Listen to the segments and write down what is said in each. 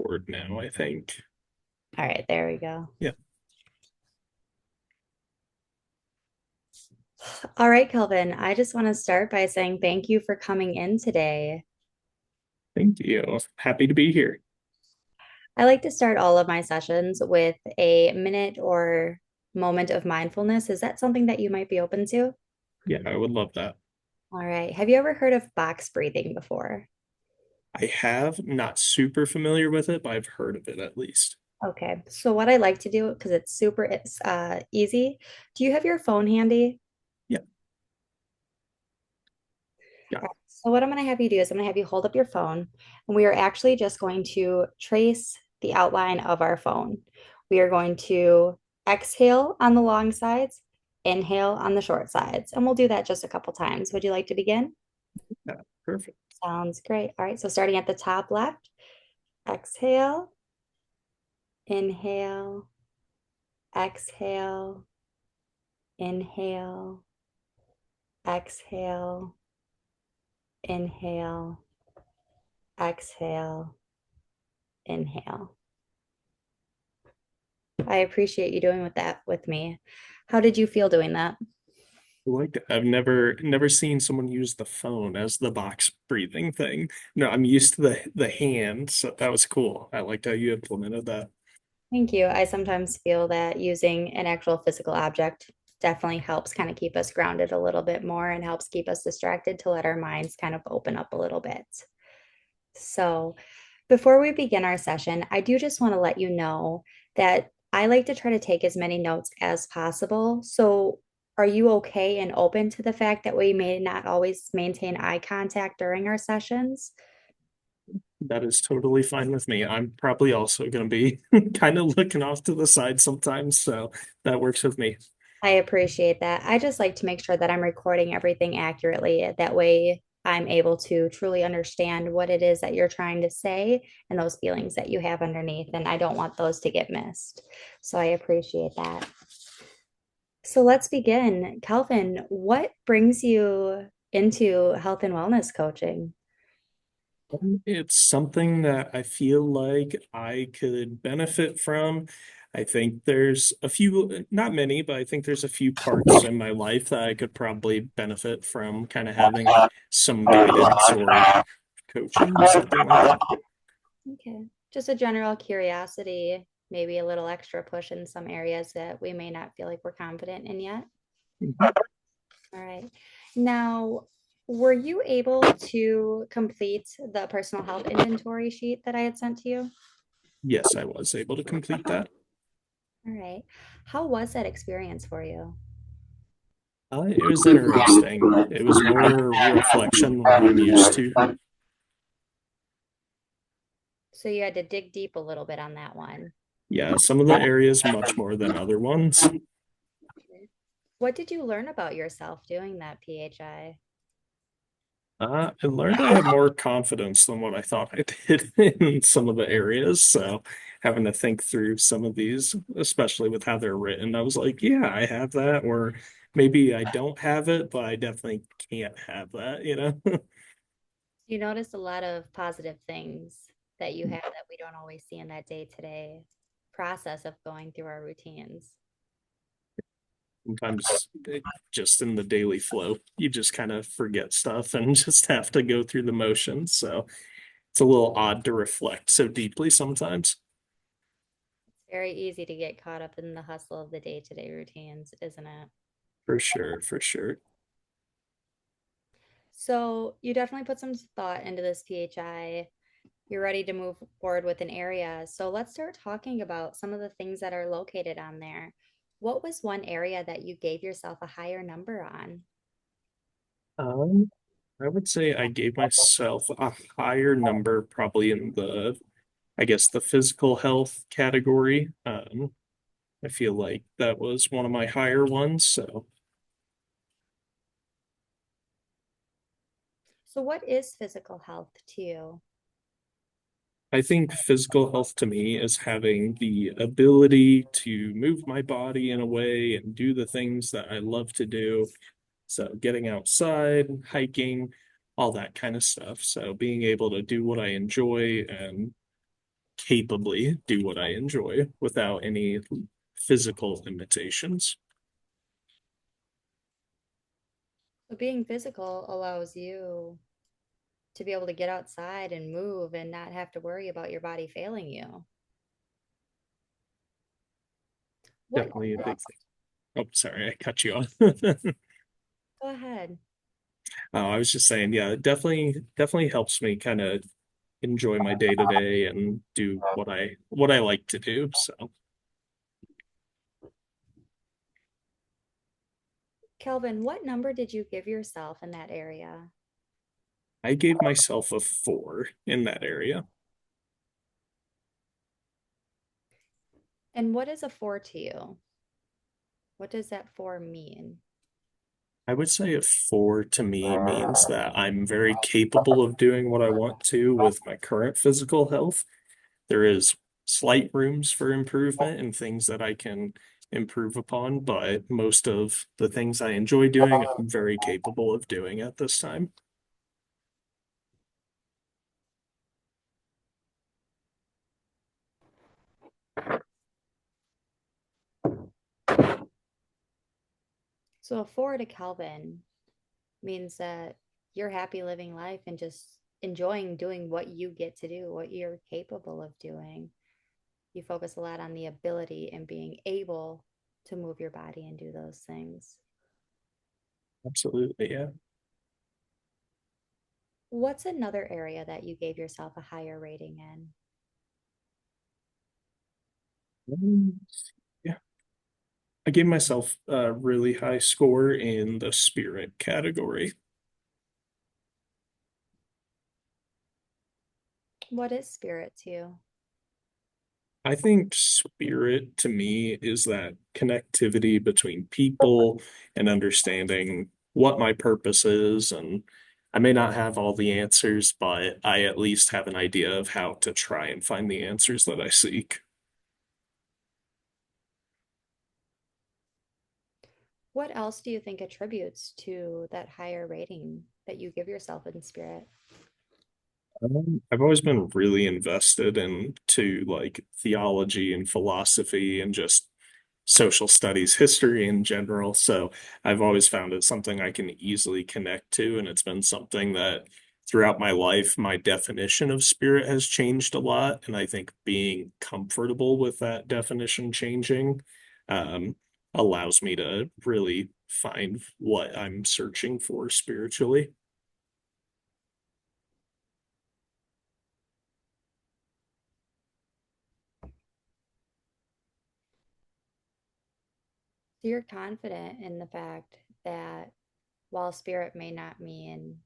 record now, I think. All right, there we go. Yeah, All right, Kelvin, I just want to start by saying thank you for coming in today. thank you. Happy to be here. I like to start all of my sessions with a minute or moment of mindfulness. Is that something that you might be open to? Yeah, I would love that. All right. Have you ever heard of box breathing before? I have not super familiar with it, but I've heard of it at least. Okay. So what I like to do, because it's easy. Do you have your phone handy? Yeah, yeah. All right. So what I'm going to have you do is I'm going to have you hold up your phone, and we are actually just going to trace the outline of our phone. We are going to exhale on the long sides, inhale on the short sides, and we'll do that just a couple times. Would you like to begin? Yeah, perfect. Sounds great. All right, so starting at the top left, exhale, inhale, exhale, inhale, exhale, inhale, exhale, inhale. I appreciate you doing with that with me. How did you feel doing that? I like that. I've never seen someone use the phone as the box breathing thing. No, I'm used to the hand, so that was cool. I liked how you implemented that. Thank you. I sometimes feel that using an actual physical object definitely helps kind of keep us grounded a little bit more and helps keep us distracted to let our minds kind of open up a little bit. So, before we begin our session, I do just want to let you know that I like to try to take as many notes as possible. So, are you okay and open to the fact that we may not always maintain eye contact during our sessions? That is totally fine with me. I'm probably also going to be kind of looking off to the side sometimes, so that works with me. I appreciate that. I just like to make sure that I'm recording everything accurately. That way, I'm able to truly understand what it is that you're trying to say and those feelings that you have underneath. And I don't want those to get missed. So I appreciate that. So let's begin. Calvin, what brings you into health and wellness coaching? It's something that I feel like I could benefit from. I think there's a few, not many, but I think there's a few parts in my life that I could probably benefit from kind of having some guidance or coaching, something like that. Okay. Just a general curiosity, maybe a little extra push in some areas that we may not feel like we're confident in yet. Mhm. All right. Now, were you able to complete the personal health inventory sheet that I had sent to you? Yes, I was able to complete that. All right. How was that experience for you? It was interesting. It was more reflection than I'm used to. So you had to dig deep a little bit on that one. Yeah, some of the areas much more than other ones. What did you learn about yourself doing that PHI? I learned I have more confidence than what I thought I did in some of the areas. So having to think through some of these, especially with how they're written, I was like, yeah, I have that, or maybe I don't have it, but I definitely can't have that, you know? You notice a lot of positive things that you have that we don't always see in that day-to-day process of going through our routines. Sometimes just in the daily flow, you just kind of forget stuff and just have to go through the motions. So it's a little odd to reflect so deeply sometimes. It's very easy to get caught up in the hustle of the day-to-day routines, isn't it? For sure, for sure. So you definitely put some thought into this PHI. You're ready to move forward with an area. So let's start talking about some of the things that are located on there. What was one area that you gave yourself a higher number on? Um, I would say I gave myself a higher number, probably in I guess, the physical health category. I feel like that was one of my higher ones. So So what is physical health to you? I think physical health to me is having the ability to move my body in a way and do the things that I love to do. So getting outside, hiking, all that kind of stuff. So being able to do what I enjoy and capably do what I enjoy without any physical limitations. So being physical allows you to be able to get outside and move and not have to worry about your body failing you. What, Definitely a big thing. Oh, sorry, I cut you off. go ahead. I was just saying, yeah, it definitely helps me kind of enjoy my day to day and do what I like to do. So Kelvin, what number did you give yourself in that area? I gave myself a 4 in that area. And what is a four to you? What does that four mean? I would say a 4 to me means that I'm very capable of doing what I want to with my current physical health. There is slight rooms for improvement and things that I can improve upon, but most of the things I enjoy doing, I'm very capable of doing at this time. So a four to Kelvin means that you're happy living life and just enjoying doing what you get to do, what you're capable of doing. You focus a lot on the ability and being able to move your body and do those things. Absolutely, yeah. What's another area that you gave yourself a higher rating in? Yeah. I gave myself a really high score in the spirit category. What is spirit to you? I think spirit to me is that connectivity between people and understanding what my purpose is. And I may not have all the answers, but I at least have an idea of how to try and find the answers that I seek. What else do you think attributes to that higher rating that you give yourself in spirit? I've always been really invested into like theology and philosophy and just social studies, history in general. So I've always found it something I can easily connect to. And it's been something that throughout my life, my definition of spirit has changed a lot. And I think being comfortable with that definition changing um, allows me to really find what I'm searching for spiritually. So you're confident in the fact that while spirit may not mean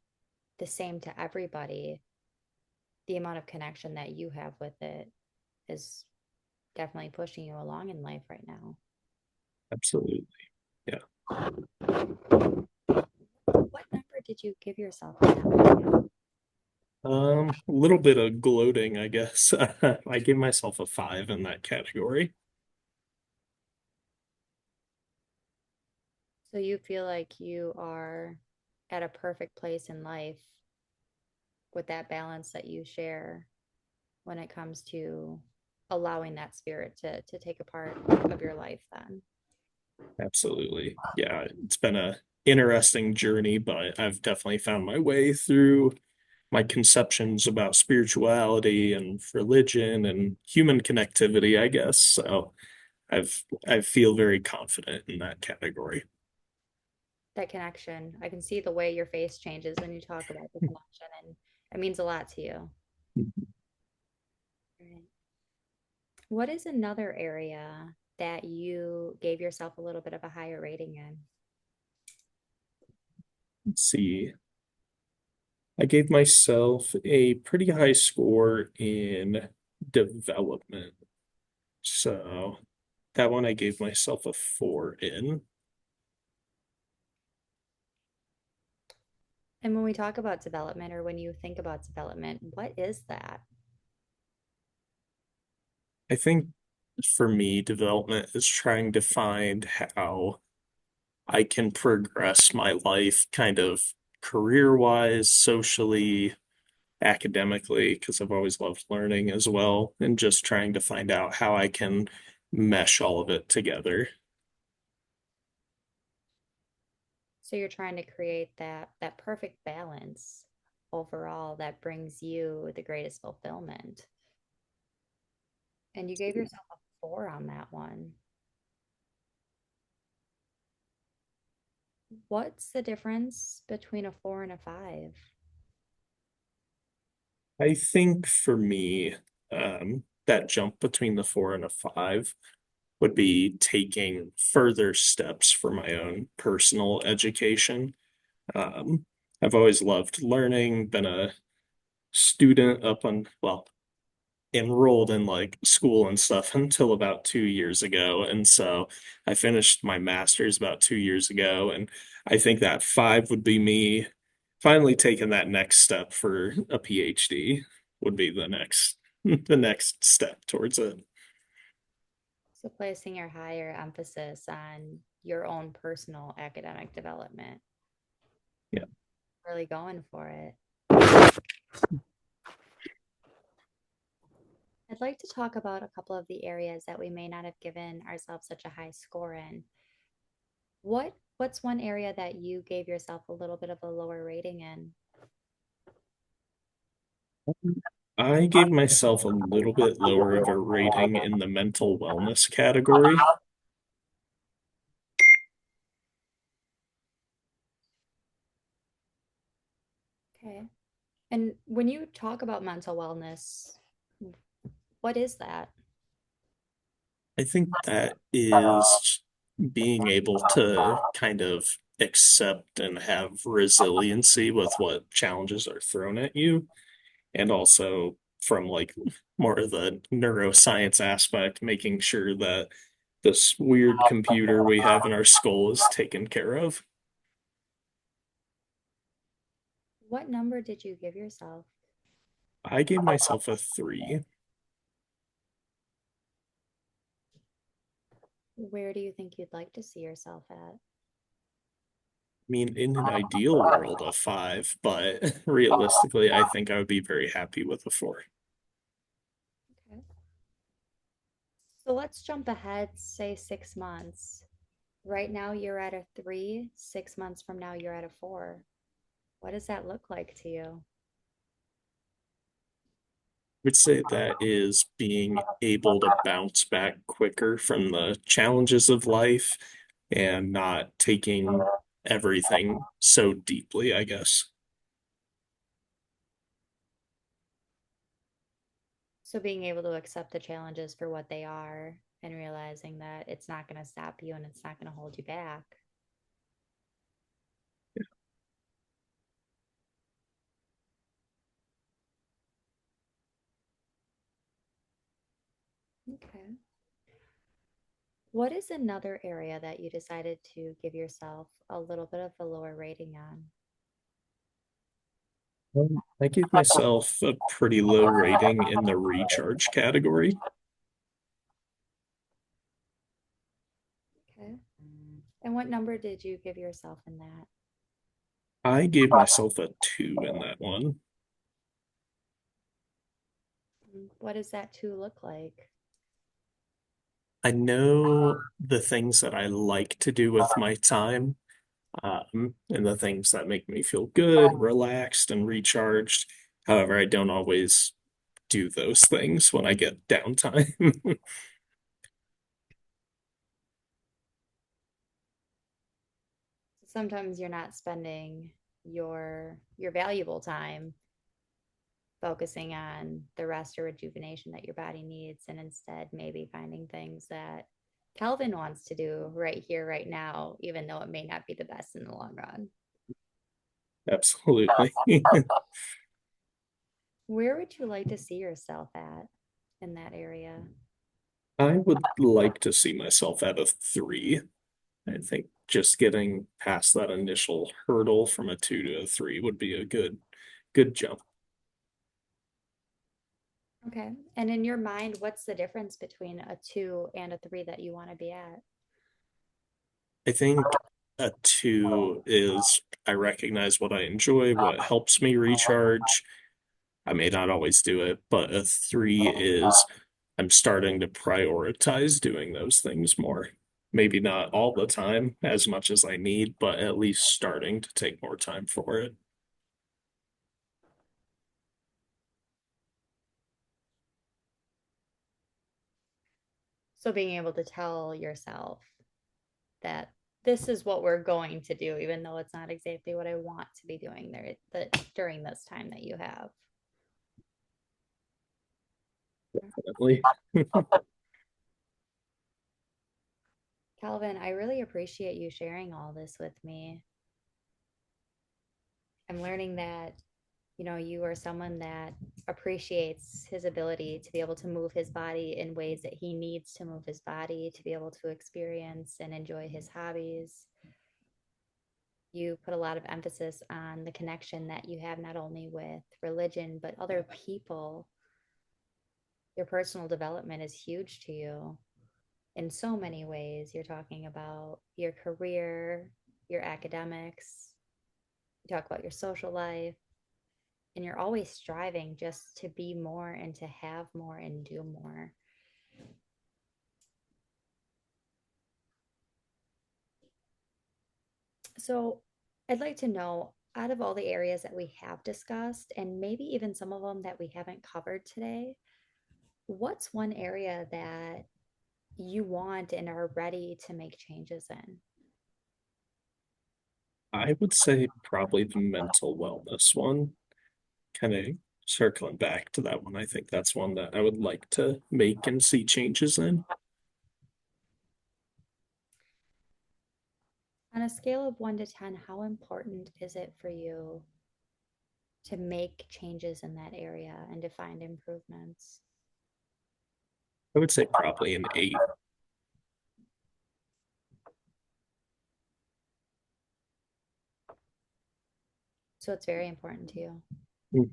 the same to everybody, the amount of connection that you have with it is definitely pushing you along in life right now. Absolutely. Yeah. What number did you give yourself in that? A little bit of gloating, I guess. I gave myself a 5 in that category. So you feel like you are at a perfect place in life with that balance that you share when it comes to allowing that spirit to take a part of your life then. Absolutely. Yeah, it's been a interesting journey, but I've definitely found my way through my conceptions about spirituality and religion and human connectivity, I guess. So I feel very confident in that category. That connection, I can see the way your face changes when you talk about the connection, and it means a lot to you. Right. What is another area that you gave yourself a little bit of a higher rating in? Let's see. I gave myself a pretty high score in development. So that one I gave myself a 4 in. And when we talk about development, or when you think about development, what is that? I think for me, development is trying to find how I can progress my life kind of career wise, socially, academically because I've always loved learning as well, and just trying to find out how I can mesh all of it together. So you're trying to create that perfect balance overall that brings you the greatest fulfillment. And you gave yourself a 4 on that one. What's the difference between a 4 and a 5? I think for me, that jump between the 4 and a 5 would be taking further steps for my own personal education. Um, I've always loved learning, been a student up on, well, enrolled in like school and stuff until about 2 years ago. And so I finished my master's about 2 years ago. And I think that 5 would be me finally taking that next step for a PhD would be the next step towards it. So placing your higher emphasis on your own personal academic development, Yeah. really going for it. I'd like to talk about a couple of the areas that we may not have given ourselves such a high score in. What's one area that you gave yourself a little bit of a lower rating in? I gave myself a little bit lower of a rating in the mental wellness category. Okay. And when you talk about mental wellness, what is that? I think that is being able to kind of accept and have resiliency with what challenges are thrown at you, and also from like more of the neuroscience aspect, making sure that this weird computer we have in our skull is taken care of. What number did you give yourself? I gave myself a 3. Where do you think you'd like to see yourself at? Mean, in an ideal world, a 5, but realistically, I think I would be very happy with a 4. Okay. So let's jump ahead, say 6 months. Right now you're at a 3, 6 months from now you're at a 4. What does that look like to you? Would say that is being able to bounce back quicker from the challenges of life and not taking everything so deeply, I guess. So being able to accept the challenges for what they are and realizing that it's not going to stop you and it's not going to hold you back. Okay. What is another area that you decided to give yourself a little bit of a lower rating on? I gave myself a pretty low rating in the recharge category. Okay. And what number did you give yourself in that? I gave myself a 2 in that one. What does that 2 look like? I know the things that I like to do with my time, and the things that make me feel good, relaxed, and recharged. However, I don't always do those things when I get downtime. Sometimes you're not spending your valuable time focusing on the rest or rejuvenation that your body needs and instead maybe finding things that Calvin wants to do right here right now even though it may not be the best in the long run. Absolutely. Where would you like to see yourself at in that area? I would like to see myself at a 3. I think just getting past that initial hurdle from a 2 to a 3 would be a good jump. Okay. And in your mind, what's the difference between a 2 and a 3 that you want to be at? I think a 2 is I recognize what I enjoy, what helps me recharge, I may not always do it, but a three is I'm starting to prioritize doing those things more. Maybe not all the time as much as I need, but at least starting to take more time for it. So being able to tell yourself that this is what we're going to do, even though it's not exactly what I want to be doing during this time that you have. Definitely. Calvin, I really appreciate you sharing all this with me. I'm learning that, you are someone that appreciates his ability to be able to move his body in ways that he needs to move his body, to be able to experience and enjoy his hobbies. You put a lot of emphasis on the connection that you have not only with religion, but other people. Your personal development is huge to you in so many ways. You're talking about your career, your academics, you talk about your social life, and you're always striving just to be more and to have more and do more. So, I'd like to know, out of all the areas that we have discussed, and maybe even some of them that we haven't covered today, what's one area that you want and are ready to make changes in? I would say probably the mental wellness one, kind of circling back to that one. I think that's one that I would like to make and see changes in. On a scale of 1 to 10, how important is it for you to make changes in that area and to find improvements? I would say probably an eight. So it's very important to you. Mhm.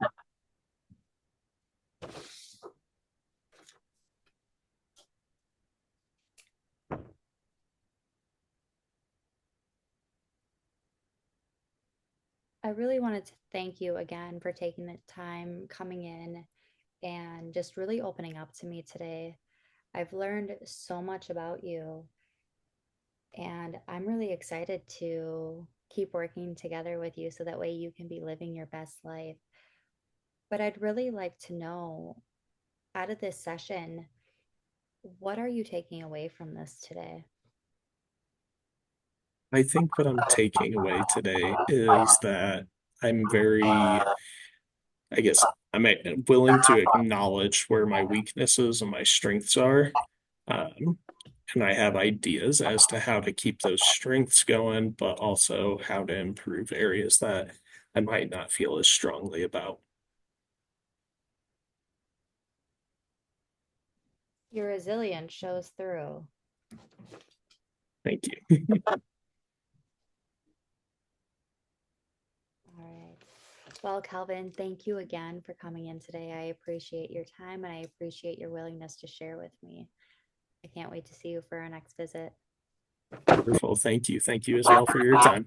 I really wanted to thank you again for taking the time coming in and just really opening up to me today. I've learned so much about you, and I'm really excited to keep working together with you so that way you can be living your best life. But I'd really like to know, out of this session, what are you taking away from this today? I think what I'm taking away today is that I'm very, I guess, willing to acknowledge where my weaknesses and my strengths are. Um, and I have ideas as to how to keep those strengths going, but also how to improve areas that I might not feel as strongly about. Your resilience shows through. Thank you. All right. Well, Calvin, thank you again for coming in today. I appreciate your time and I appreciate your willingness to share with me. I can't wait to see you for our next visit. Wonderful. Thank you. Thank you as well for your time.